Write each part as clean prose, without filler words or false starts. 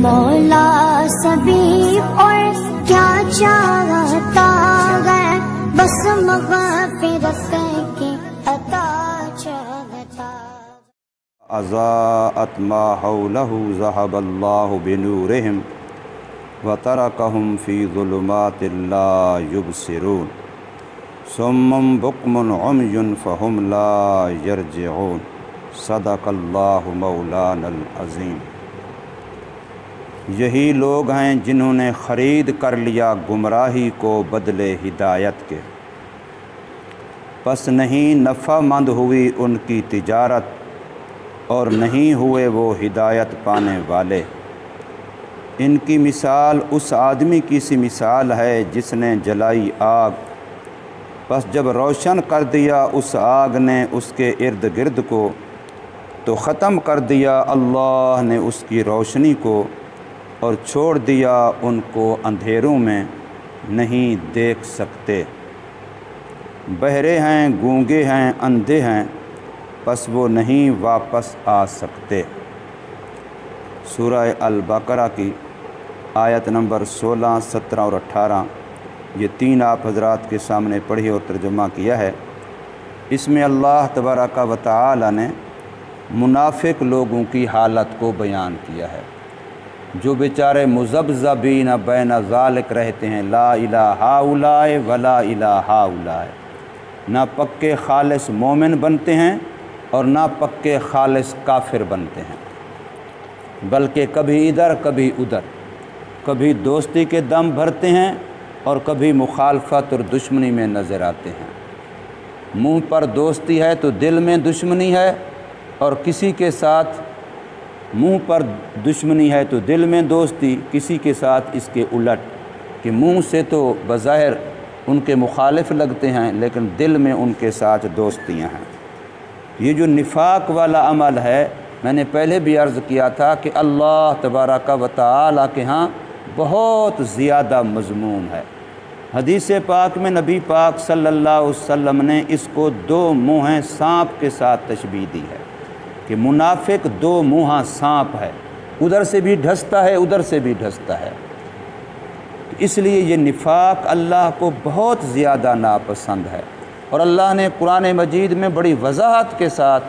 مولا سبھی اور کیا چاہتا ہے، بس مغفرت کی عطا چاہتا۔ اضاءت ما حوله ذهب الله بنورهم وتركهم في ظلمات لا يبصرون صم بكم عمي فهم لا يرجعون صدق اللہ مولانا العظیم۔ یہی لوگ ہیں جنہوں نے خرید کر لیا گمراہی کو بدلے ہدایت کے، پس نہیں نفع مند ہوئی ان کی تجارت اور نہیں ہوئے وہ ہدایت پانے والے۔ ان کی مثال اس آدمی کی سی مثال ہے جس نے جلائی آگ، پس جب روشن کر دیا اس آگ نے اس کے ارد گرد کو تو ختم کر دیا اللہ نے اس کی روشنی کو، اور چھوڑ دیا ان کو اندھیروں میں نہیں دیکھ سکتے۔ بہرے ہیں، گونگے ہیں، اندھے ہیں، پس وہ نہیں واپس آ سکتے۔ سورہ البقرہ کی آیت نمبر 16، 17 اور 18 یہ تین آپ حضرات کے سامنے پڑھی اور ترجمہ کیا ہے۔ اس میں اللہ تبارک و تعالی نے منافق لوگوں کی حالت کو بیان کیا ہے، جو بیچارے مذبذبین بین ذالک رہتے ہیں، لا الہ ہؤلاء ولا الہ ہؤلاء، نہ پکے خالص مومن بنتے ہیں اور نہ پکے خالص کافر بنتے ہیں، بلکہ کبھی ادھر کبھی ادھر، کبھی دوستی کے دم بھرتے ہیں اور کبھی مخالفت اور دشمنی میں نظر آتے ہیں۔ منہ پر دوستی ہے تو دل میں دشمنی ہے، اور کسی کے ساتھ منہ پر دشمنی ہے تو دل میں دوستی، کسی کے ساتھ اس کے الٹ کہ منہ سے تو بظاہر ان کے مخالف لگتے ہیں لیکن دل میں ان کے ساتھ دوستیاں ہیں۔ یہ جو نفاق والا عمل ہے، میں نے پہلے بھی عرض کیا تھا کہ اللہ تبارک و تعالی کے ہاں بہت زیادہ مذموم ہے۔ حدیث پاک میں نبی پاک صلی اللہ علیہ وسلم نے اس کو دو منہیں سانپ کے ساتھ تشبیہ دی ہے کہ منافق دو منہا سانپ ہے، ادھر سے بھی ڈھستا ہے ادھر سے بھی ڈھستا ہے۔ اس لیے یہ نفاق اللہ کو بہت زیادہ ناپسند ہے، اور اللہ نے قرآن مجید میں بڑی وضاحت کے ساتھ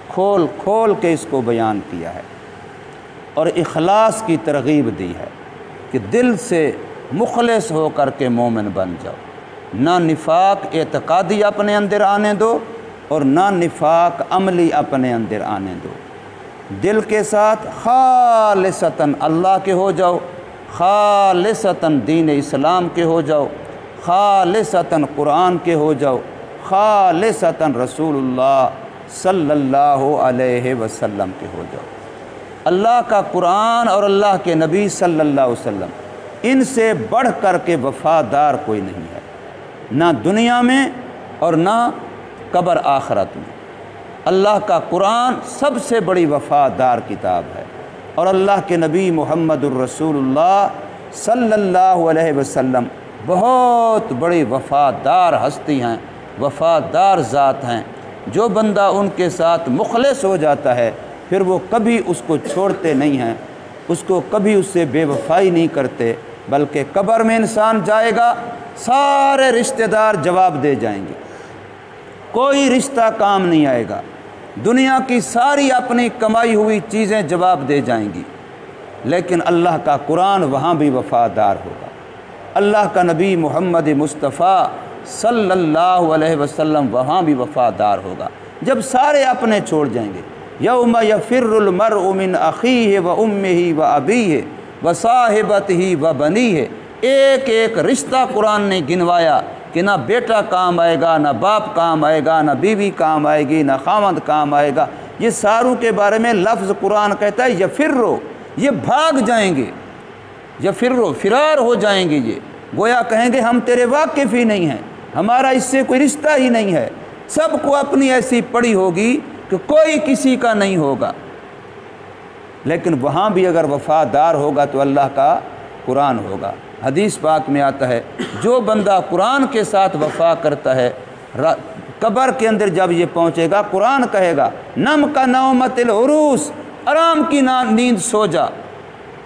کھول کھول کے اس کو بیان کیا ہے، اور اخلاص کی ترغیب دی ہے کہ دل سے مخلص ہو کر کے مومن بن جاؤ، نہ نفاق اعتقادی اپنے اندر آنے دو اور نہ نفاق عملی اپنے اندر آنے دو۔ دل کے ساتھ خالصتاً اللہ کے ہو جاؤ، خالصتاً دین اسلام کے ہو جاؤ، خالصتاً قرآن کے ہو جاؤ، خالصتاً رسول اللہ صلی اللہ علیہ وسلم کے ہو جاؤ۔ اللہ کا قرآن اور اللہ کے نبی صلی اللہ علیہ وسلم، ان سے بڑھ کر کے وفادار کوئی نہیں ہے، نہ دنیا میں اور نہ قبر آخرت میں۔ اللہ کا قرآن سب سے بڑی وفادار کتاب ہے، اور اللہ کے نبی محمد الرسول اللہ صلی اللہ علیہ وسلم بہت بڑی وفادار ہستی ہیں، وفادار ذات ہیں۔ جو بندہ ان کے ساتھ مخلص ہو جاتا ہے پھر وہ کبھی اس کو چھوڑتے نہیں ہیں، اس کو کبھی اس سے بے وفائی نہیں کرتے، بلکہ قبر میں انسان جائے گا سارے رشتہ دار جواب دے جائیں گے، کوئی رشتہ کام نہیں آئے گا، دنیا کی ساری اپنی کمائی ہوئی چیزیں جواب دے جائیں گی، لیکن اللہ کا قرآن وہاں بھی وفادار ہوگا، اللہ کا نبی محمد مصطفیٰ صلی اللہ علیہ وسلم وہاں بھی وفادار ہوگا۔ جب سارے اپنے چھوڑ جائیں گے، یوم یفر المرء من اخیہ و امہ و ابیہ و صاحبتہ و بنیہ، ایک ایک رشتہ قرآن نے گنوایا کہ نہ بیٹا کام آئے گا، نہ باپ کام آئے گا، نہ بیوی کام آئے گی، نہ خاوند کام آئے گا۔ یہ ساروں کے بارے میں لفظ قرآن کہتا ہے یفرو، یہ بھاگ جائیں گے، یفرو فرار ہو جائیں گے، یہ گویا کہیں گے ہم تیرے واقف ہی نہیں ہیں، ہمارا اس سے کوئی رشتہ ہی نہیں ہے۔ سب کو اپنی ایسی پڑی ہوگی کہ کوئی کسی کا نہیں ہوگا، لیکن وہاں بھی اگر وفادار ہوگا تو اللہ کا قرآن ہوگا۔ حدیث پاک میں آتا ہے جو بندہ قرآن کے ساتھ وفا کرتا ہے، قبر کے اندر جب یہ پہنچے گا قرآن کہے گا نم کا نومت العروس، آرام کی نیند سو جا،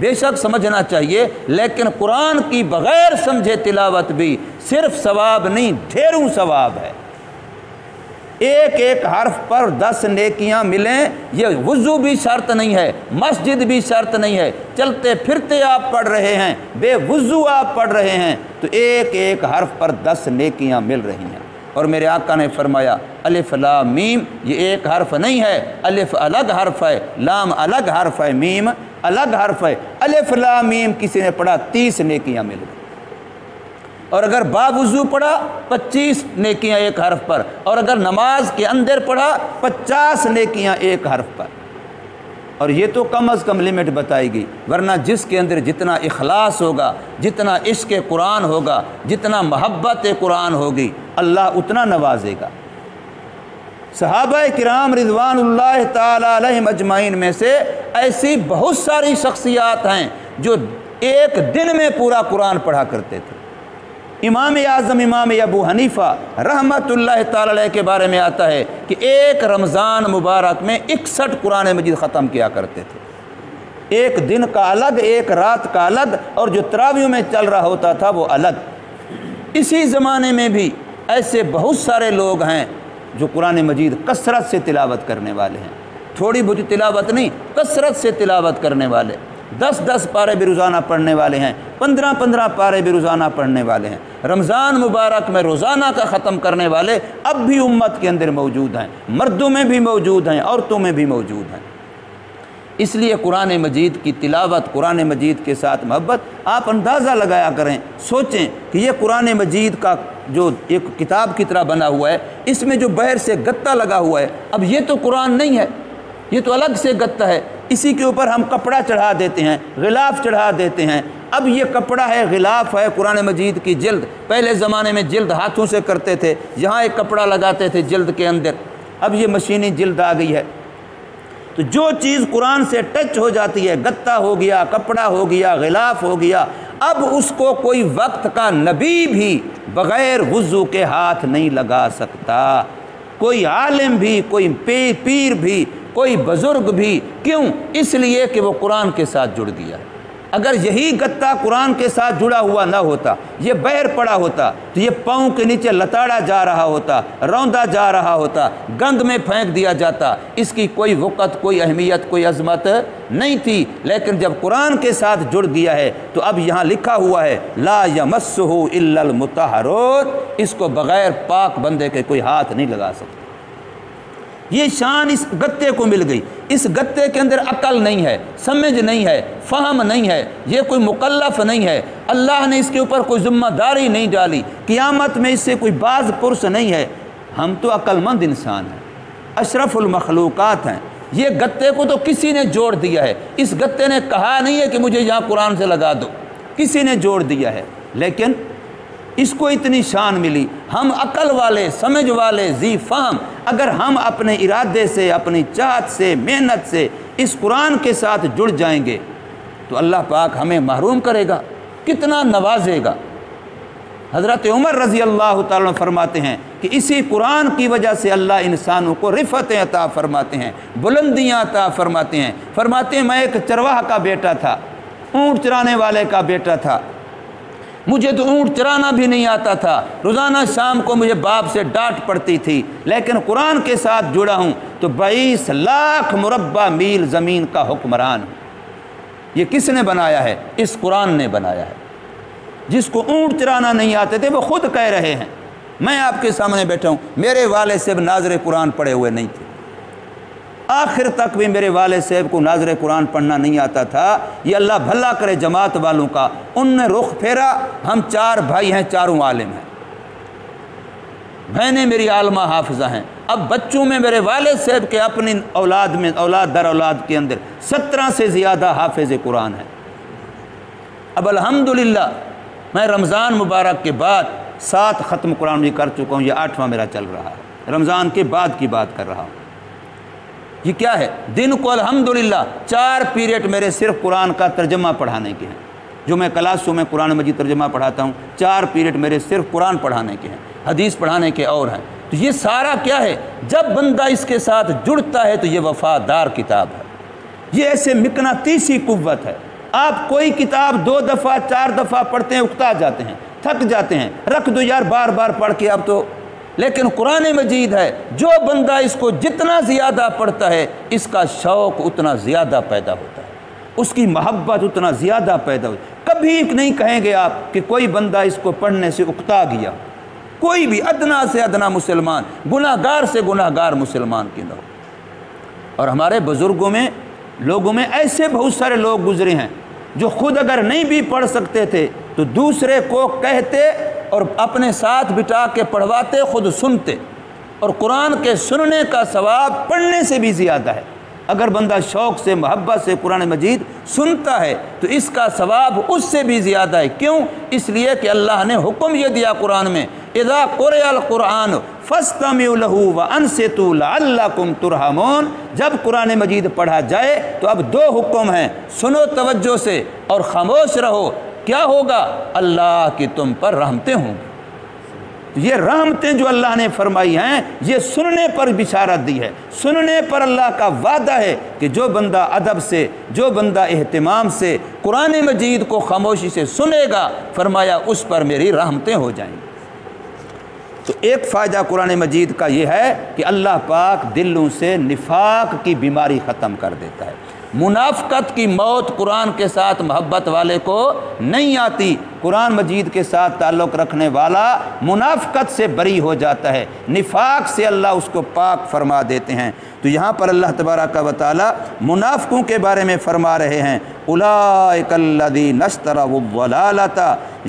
بے شک سمجھنا چاہیے، لیکن قرآن کی بغیر سمجھے تلاوت بھی صرف ثواب نہیں، ڈھیروں ثواب ہے۔ ایک ایک حرف پر 10 نیکیاں ملیں، یہ وضو بھی شرط نہیں ہے، مسجد بھی شرط نہیں ہے، چلتے پھرتے آپ پڑھ رہے ہیں، بے وضو آپ پڑھ رہے ہیں تو ایک ایک حرف پر 10 نیکیاں مل رہی ہیں۔ اور میرے آقا نے فرمایا الف لام میم یہ ایک حرف نہیں ہے، الف الگ حرف ہے، لام الگ حرف ہے، میم الگ حرف ہے۔ الف لام میم کسی نے پڑھا 30 نیکیاں مل گئی، اور اگر باوضو پڑھا 25 نیکیاں ایک حرف پر، اور اگر نماز کے اندر پڑھا 50 نیکیاں ایک حرف پر۔ اور یہ تو کم از کم لمٹ بتائی گئی، ورنہ جس کے اندر جتنا اخلاص ہوگا، جتنا عشق قرآن ہوگا، جتنا محبت قرآن ہوگی، اللہ اتنا نوازے گا۔ صحابہ کرام رضوان اللہ تعالی علیہم اجمعین میں سے ایسی بہت ساری شخصیات ہیں جو ایک دن میں پورا قرآن پڑھا کرتے تھے۔ امام اعظم امام ابو حنیفہ رحمۃ اللہ تعالی علیہ کے بارے میں آتا ہے کہ ایک رمضان مبارک میں 61 قرآن مجید ختم کیا کرتے تھے، ایک دن کا الگ، ایک رات کا الگ، اور جو تراویح میں چل رہا ہوتا تھا وہ الگ۔ اسی زمانے میں بھی ایسے بہت سارے لوگ ہیں جو قرآن مجید کثرت سے تلاوت کرنے والے ہیں، تھوڑی بہت تلاوت نہیں، کثرت سے تلاوت کرنے والے، 10 پارے بھی روزانہ پڑھنے والے ہیں، 15 پارے بھی روزانہ پڑھنے والے ہیں۔ رمضان مبارک میں روزانہ کا ختم کرنے والے اب بھی امت کے اندر موجود ہیں، مردوں میں بھی موجود ہیں، عورتوں میں بھی موجود ہیں۔ اس لیے قرآن مجید کی تلاوت، قرآن مجید کے ساتھ محبت، آپ اندازہ لگایا کریں، سوچیں کہ یہ قرآن مجید کا جو ایک کتاب کی طرح بنا ہوا ہے، اس میں جو باہر سے گتا لگا ہوا ہے، اب یہ تو قرآن نہیں ہے، یہ تو الگ سے گتا ہے، اسی کے اوپر ہم کپڑا چڑھا دیتے ہیں، غلاف چڑھا دیتے ہیں۔ اب یہ کپڑا ہے، غلاف ہے، قرآن مجید کی جلد، پہلے زمانے میں جلد ہاتھوں سے کرتے تھے، یہاں ایک کپڑا لگاتے تھے جلد کے اندر، اب یہ مشینی جلد آ گئی ہے۔ تو جو چیز قرآن سے ٹچ ہو جاتی ہے، گتا ہو گیا، کپڑا ہو گیا، غلاف ہو گیا، اب اس کو کوئی وقت کا نبی بھی بغیر وضو کے ہاتھ نہیں لگا سکتا، کوئی عالم بھی، کوئی پیر بھی، کوئی بزرگ بھی۔ کیوں؟ اس لیے کہ وہ قرآن کے ساتھ جڑ گیا ہے۔ اگر یہی گتا قرآن کے ساتھ جڑا ہوا نہ ہوتا، یہ باہر پڑا ہوتا، تو یہ پاؤں کے نیچے لتاڑا جا رہا ہوتا، روندا جا رہا ہوتا، گند میں پھینک دیا جاتا، اس کی کوئی وقت، کوئی اہمیت، کوئی عظمت نہیں تھی۔ لیکن جب قرآن کے ساتھ جڑ گیا ہے تو اب یہاں لکھا ہوا ہے لا یمسہ الا المطہرون، اس کو بغیر پاک بندے کے کوئی ہاتھ نہیں لگا سکتا۔ یہ شان اس گتے کو مل گئی۔ اس گتے کے اندر عقل نہیں ہے، سمجھ نہیں ہے، فہم نہیں ہے، یہ کوئی مکلف نہیں ہے، اللہ نے اس کے اوپر کوئی ذمہ داری نہیں ڈالی، قیامت میں اس سے کوئی باز پرس نہیں ہے۔ ہم تو عقل مند انسان ہیں، اشرف المخلوقات ہیں۔ یہ گتے کو تو کسی نے جوڑ دیا ہے، اس گتے نے کہا نہیں ہے کہ مجھے یہاں قرآن سے لگا دو، کسی نے جوڑ دیا ہے، لیکن اس کو اتنی شان ملی۔ ہم عقل والے، سمجھ والے، ذی فہم، اگر ہم اپنے ارادے سے، اپنی چاہت سے، محنت سے اس قرآن کے ساتھ جڑ جائیں گے تو اللہ پاک ہمیں محروم کرے گا، کتنا نوازے گا۔ حضرت عمر رضی اللہ تعالیٰ عنہ فرماتے ہیں کہ اسی قرآن کی وجہ سے اللہ انسانوں کو رفعتیں عطا فرماتے ہیں، بلندیاں عطا فرماتے ہیں۔ فرماتے ہیں میں ایک چرواہ کا بیٹا تھا، اونٹ چرانے والے کا بیٹا تھا، مجھے تو اونٹ چرانا بھی نہیں آتا تھا، روزانہ شام کو مجھے باپ سے ڈانٹ پڑتی تھی، لیکن قرآن کے ساتھ جڑا ہوں تو 22 لاکھ مربع میل زمین کا حکمران ہوں۔ یہ کس نے بنایا ہے؟ اس قرآن نے بنایا ہے۔ جس کو اونٹ چرانا نہیں آتے تھے وہ خود کہہ رہے ہیں، میں آپ کے سامنے بیٹھا ہوں، میرے والد صاحب ناظر قرآن پڑھے ہوئے نہیں تھے، آخر تک بھی میرے والد صاحب کو ناظر قرآن پڑھنا نہیں آتا تھا۔ یہ اللہ بھلا کرے جماعت والوں کا، ان نے رخ پھیرا، ہم 4 بھائی ہیں، چاروں عالم ہیں، بہنیں میری عالمہ حافظہ ہیں۔ اب بچوں میں میرے والد صاحب کے اپنی اولاد میں، اولاد در اولاد کے اندر 17 سے زیادہ حافظ قرآن ہیں۔ اب الحمدللہ میں رمضان مبارک کے بعد 7 ختم قرآن بھی کر چکا ہوں، یہ 8واں میرا چل رہا ہے، رمضان کے بعد کی بات کر رہا ہوں۔ یہ کیا ہے؟ دن کو الحمدللہ 4 پیریڈ میرے صرف قرآن کا ترجمہ پڑھانے کے ہیں، جو میں کلاسوں میں قرآن مجید ترجمہ پڑھاتا ہوں، 4 پیریڈ میرے صرف قرآن پڑھانے کے ہیں، حدیث پڑھانے کے اور ہیں۔ تو یہ سارا کیا ہے؟ جب بندہ اس کے ساتھ جڑتا ہے تو یہ وفادار کتاب ہے، یہ ایسے مقناطیسی قوت ہے۔ آپ کوئی کتاب 2 دفعہ 4 دفعہ پڑھتے ہیں اکتا جاتے ہیں، تھک جاتے ہیں، رکھ دو یار بار بار پڑھ کے اب تو۔ لیکن قرآن مجید ہے، جو بندہ اس کو جتنا زیادہ پڑھتا ہے اس کا شوق اتنا زیادہ پیدا ہوتا ہے، اس کی محبت اتنا زیادہ پیدا ہوتی ہے۔ کبھی نہیں کہیں گے آپ کہ کوئی بندہ اس کو پڑھنے سے اکتا گیا، کوئی بھی ادنا سے ادنا مسلمان، گناہ گار سے گناہ گار مسلمان کی نہ ہو۔ اور ہمارے بزرگوں میں، لوگوں میں ایسے بہت سارے لوگ گزرے ہیں جو خود اگر نہیں بھی پڑھ سکتے تھے تو دوسرے کو کہتے اور اپنے ساتھ بٹھا کے پڑھواتے، خود سنتے، اور قرآن کے سننے کا ثواب پڑھنے سے بھی زیادہ ہے۔ اگر بندہ شوق سے محبت سے قرآن مجید سنتا ہے تو اس کا ثواب اس سے بھی زیادہ ہے۔ کیوں؟ اس لیے کہ اللہ نے حکم یہ دیا قرآن میں، اذا قرئ القرآن فاستمعوا له وانصتوا لعلکم ترحمون۔ جب قرآن مجید پڑھا جائے تو اب 2 حکم ہیں، سنو توجہ سے اور خاموش رہو۔ کیا ہوگا؟ اللہ کی تم پر رحمتیں ہوں گی۔ یہ رحمتیں جو اللہ نے فرمائی ہیں یہ سننے پر بشارت دی ہے، سننے پر اللہ کا وعدہ ہے کہ جو بندہ ادب سے، جو بندہ اہتمام سے قرآن مجید کو خاموشی سے سنے گا، فرمایا اس پر میری رحمتیں ہو جائیں گی۔ تو ایک فائدہ قرآن مجید کا یہ ہے کہ اللہ پاک دلوں سے نفاق کی بیماری ختم کر دیتا ہے۔ منافقت کی موت قرآن کے ساتھ محبت والے کو نہیں آتی۔ قرآن مجید کے ساتھ تعلق رکھنے والا منافقت سے بری ہو جاتا ہے، نفاق سے اللہ اس کو پاک فرما دیتے ہیں۔ تو یہاں پر اللہ تبارک و تعالی منافقوں کے بارے میں فرما رہے ہیں، اولئک الذین اشتروا الضلالۃ،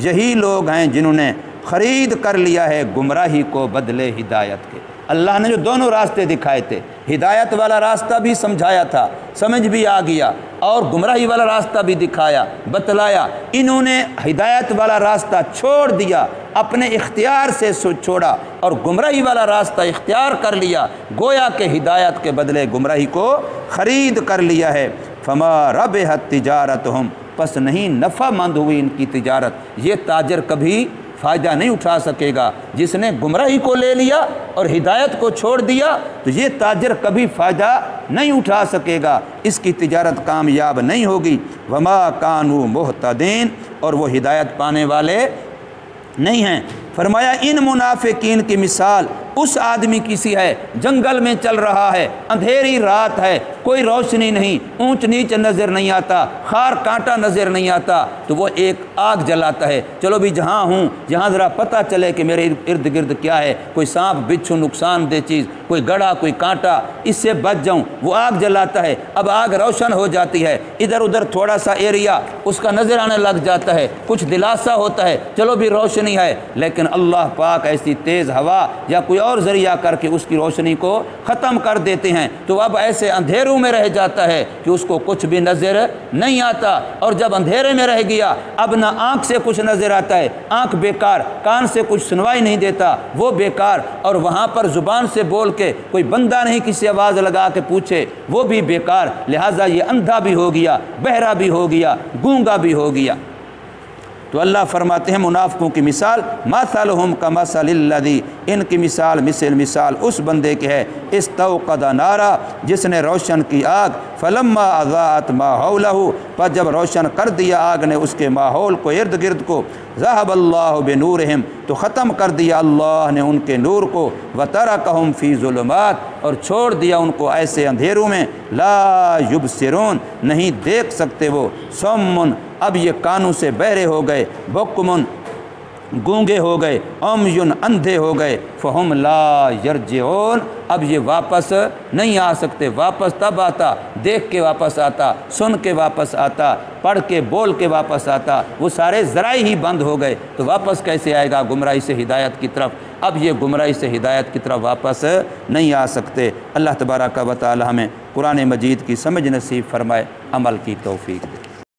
یہی لوگ ہیں جنہوں نے خرید کر لیا ہے گمراہی کو بدلے ہدایت کے۔ اللہ نے جو دونوں راستے دکھائے تھے، ہدایت والا راستہ بھی سمجھایا تھا، سمجھ بھی آ گیا، اور گمراہی والا راستہ بھی دکھایا، بتلایا، انہوں نے ہدایت والا راستہ چھوڑ دیا، اپنے اختیار سے چھوڑا، اور گمراہی والا راستہ اختیار کر لیا، گویا کہ ہدایت کے بدلے گمراہی کو خرید کر لیا ہے۔ فما ربحت تجارتہم، پس نہیں نفع مند ہوئی ان کی تجارت۔ یہ تاجر کبھی فائدہ نہیں اٹھا سکے گا، جس نے گمراہی کو لے لیا اور ہدایت کو چھوڑ دیا تو یہ تاجر کبھی فائدہ نہیں اٹھا سکے گا، اس کی تجارت کامیاب نہیں ہوگی۔ وما کانوا مہتدین، اور وہ ہدایت پانے والے نہیں ہیں۔ فرمایا ان منافقین کی مثال اس آدمی کی سی ہے، جنگل میں چل رہا ہے، اندھیری رات ہے، کوئی روشنی نہیں، اونچ نیچ نظر نہیں آتا، خار کانٹا نظر نہیں آتا، تو وہ ایک آگ جلاتا ہے، چلو بھی جہاں ہوں جہاں ذرا پتہ چلے کہ میرے ارد گرد کیا ہے، کوئی سانپ بچھو نقصان دہ چیز، کوئی گڑھا کوئی کانٹا، اس سے بچ جاؤں، وہ آگ جلاتا ہے۔ اب آگ روشن ہو جاتی ہے، ادھر ادھر تھوڑا سا ایریا اس کا نظر آنے لگ جاتا ہے، کچھ دلاسا ہوتا ہے، چلو بھی روشنی ہے، لیکن اللہ پاک ایسی تیز ہوا یا کوئی اور ذریعہ کر کے اس کی روشنی کو ختم کر دیتے ہیں، تو اب ایسے اندھیروں میں رہ جاتا ہے کہ اس کو کچھ بھی نظر نہیں آتا، اور جب اندھیرے میں رہ گیا اب نہ آنکھ سے کچھ نظر آتا ہے، آنکھ بیکار، کان سے کچھ سنوائی نہیں دیتا وہ بیکار، اور وہاں پر زبان سے بول کے کوئی بندہ نہیں کسی آواز لگا کے پوچھے وہ بھی بیکار، لہٰذا یہ اندھا بھی ہو گیا، بہرا بھی ہو گیا، گونگا بھی ہو گیا۔ تو اللہ فرماتے ہیں منافقوں کی مثال مثلہم کمثل الذی، ان کی مثال مثال اس بندے کے ہے استوقد نارا، جس نے روشن کی آگ، فلما اضاءت ما حولہ، پر جب روشن کر دیا آگ نے اس کے ماحول کو، ارد گرد کو، ذہب اللہ بنورہم، تو ختم کر دیا اللہ نے ان کے نور کو، وترکہم فی ظلمات، اور چھوڑ دیا ان کو ایسے اندھیروں میں، لا یبصرون، نہیں دیکھ سکتے وہ، صم، اب یہ کانوں سے بہرے ہو گئے، بکمن، گونگے ہو گئے، عمیٌ، اندھے ہو گئے، فہم لا یرجعون، اب یہ واپس نہیں آ سکتے۔ واپس تب آتا، دیکھ کے واپس آتا، سن کے واپس آتا، پڑھ کے بول کے واپس آتا، وہ سارے ذرائع ہی بند ہو گئے، تو واپس کیسے آئے گا گمراہی سے ہدایت کی طرف؟ اب یہ گمراہی سے ہدایت کی طرف واپس نہیں آ سکتے۔ اللہ تبارک و تعالی ہمیں قرآن مجید کی سمجھ نصیب فرمائے، عمل کی توفیق دے۔